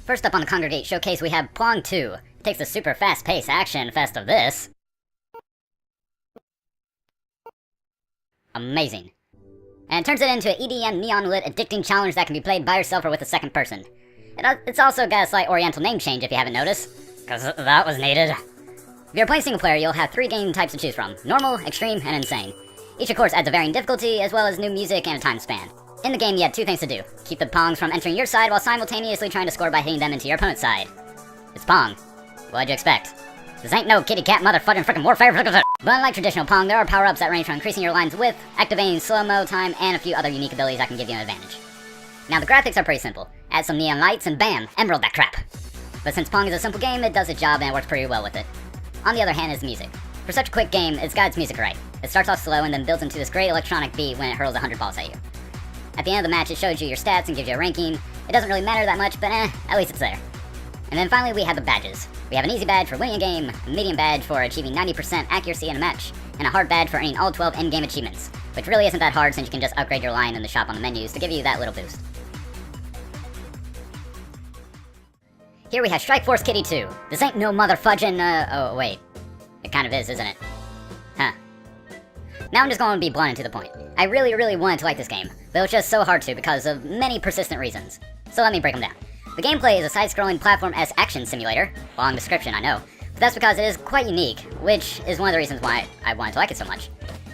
First up on the Kongregate showcase we have Pong 2. It takes the super fast-paced action fest of this. Amazing. And turns it into an EDM neon-lit addicting challenge that can be played by yourself or with a second person. It's also got a slight oriental name change if you haven't noticed, because that was needed. If you're playing single player, you'll have 3 game types to choose from: normal, extreme, and insane. Each of course adds a varying difficulty, as well as new music and a time span. In the game, you have 2 things to do: keep the Pongs from entering your side while simultaneously trying to score by hitting them into your opponent's side. It's Pong. What'd you expect? This ain't no kitty cat motherfucking frickin' warfare. But unlike traditional Pong, there are power-ups that range from increasing your line's width, activating slow-mo time, and a few other unique abilities that can give you an advantage. Now the graphics are pretty simple. Add some neon lights and bam, emerald that crap. But since Pong is a simple game, it does its job and it works pretty well with it. On the other hand is the music. For such a quick game, it's got its music right. It starts off slow and then builds into this great electronic beat when it hurls 100 balls at you. At the end of the match, it shows you your stats and gives you a ranking. It doesn't really matter that much, but at least it's there. And then finally we have the badges. We have an easy badge for winning a game, a medium badge for achieving 90% accuracy in a match, and a hard badge for earning all 12 in-game achievements, which really isn't that hard since you can just upgrade your line in the shop on the menus to give you that little boost. Here we have Strike Force Kitty 2. This ain't no motherfudgin', oh wait. It kind of is, isn't it? Huh. Now I'm just going to be blunt and to the point. I really wanted to like this game, but it was just so hard to because of many persistent reasons. So let me break them down. The gameplay is a side-scrolling platform-esque action simulator. Long description, I know. But that's because it is quite unique, which is one of the reasons why I wanted to like it so much.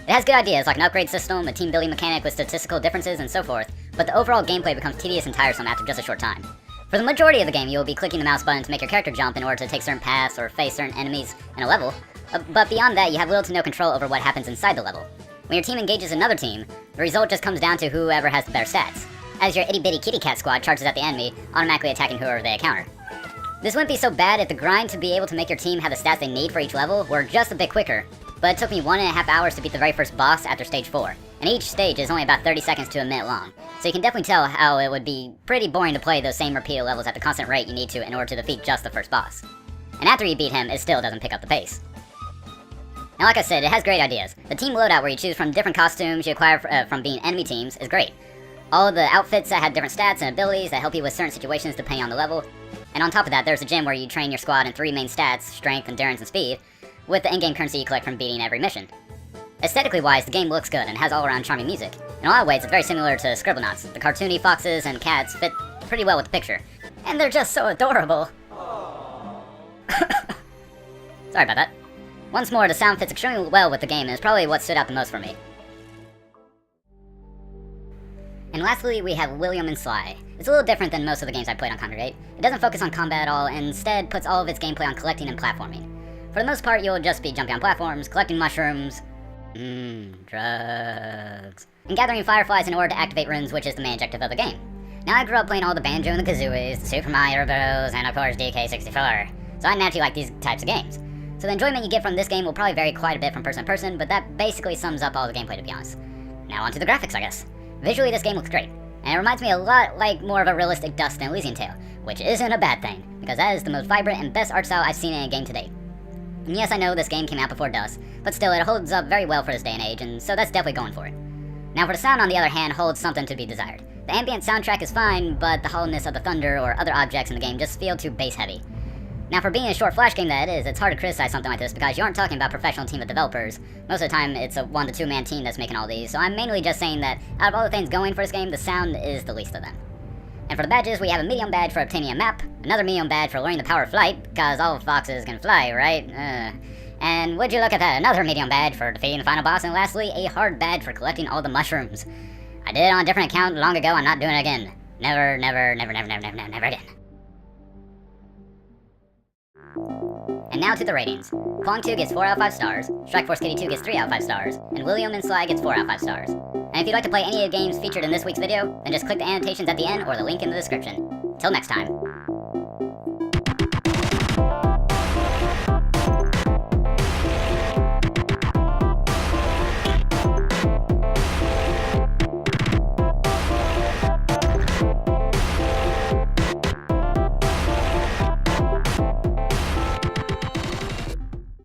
It has good ideas like an upgrade system, a team-building mechanic with statistical differences, and so forth, but the overall gameplay becomes tedious and tiresome after just a short time. For the majority of the game, you will be clicking the mouse button to make your character jump in order to take certain paths or face certain enemies in a level, but beyond that, you have little to no control over what happens inside the level. When your team engages another team, the result just comes down to whoever has the better stats, as your itty-bitty kitty cat squad charges at the enemy, automatically attacking whoever they encounter. This wouldn't be so bad if the grind to be able to make your team have the stats they need for each level were just a bit quicker, but it took me 1.5 hours to beat the very first boss after stage 4, and each stage is only about 30 seconds to a minute long, so you can definitely tell how it would be pretty boring to play those same repeated levels at the constant rate you need to in order to defeat just the first boss. And after you beat him, it still doesn't pick up the pace. Now like I said, it has great ideas. The team loadout where you choose from different costumes you acquire from being enemy teams is great. All of the outfits that have different stats and abilities that help you with certain situations depending on the level. And on top of that, there's a gym where you train your squad in 3 main stats, strength, endurance, and speed, with the in-game currency you collect from beating every mission. Aesthetically wise, the game looks good and has all-around charming music. In a lot of ways, it's very similar to Scribblenauts. The cartoony foxes and cats fit pretty well with the picture. And they're just so adorable. Sorry about that. Once more, the sound fits extremely well with the game and is probably what stood out the most for me. And lastly, we have William and Sly. It's a little different than most of the games I played on Kongregate. It doesn't focus on combat at all, and instead puts all of its gameplay on collecting and platforming. For the most part, you'll just be jumping on platforms, collecting mushrooms, drugs, and gathering fireflies in order to activate runes, which is the main objective of the game. Now, I grew up playing all the Banjo and the Kazooies, the Super Mario Bros, and of course DK64, so I naturally like these types of games. So the enjoyment you get from this game will probably vary quite a bit from person to person, but that basically sums up all the gameplay, to be honest. Now onto the graphics, I guess. Visually, this game looks great, and it reminds me a lot like more of a realistic Dust than Elysian Tale, which isn't a bad thing, because that is the most vibrant and best art style I've seen in a game to date. And yes, I know this game came out before Dust, but still it holds up very well for this day and age, and so that's definitely going for it. Now for the sound, on the other hand, holds something to be desired. The ambient soundtrack is fine, but the hollowness of the thunder or other objects in the game just feel too bass heavy. Now for being a short Flash game that it is, it's hard to criticize something like this because you aren't talking about a professional team of developers. Most of the time it's a 1 to 2 man team that's making all these, so I'm mainly just saying that out of all the things going for this game, the sound is the least of them. And for the badges, we have a medium badge for obtaining a map, another medium badge for learning the power of flight, because all foxes can fly, right? And would you look at that, another medium badge for defeating the final boss, and lastly, a hard badge for collecting all the mushrooms. I did it on a different account long ago, I'm not doing it again. Never again. And now to the ratings. Pong 2 gets 4 out of 5 stars, Strike Force Kitty 2 gets 3 out of 5 stars, and William and Sly gets 4 out of 5 stars. And if you'd like to play any of the games featured in this week's video, then just click the annotations at the end or the link in the description. Till next time.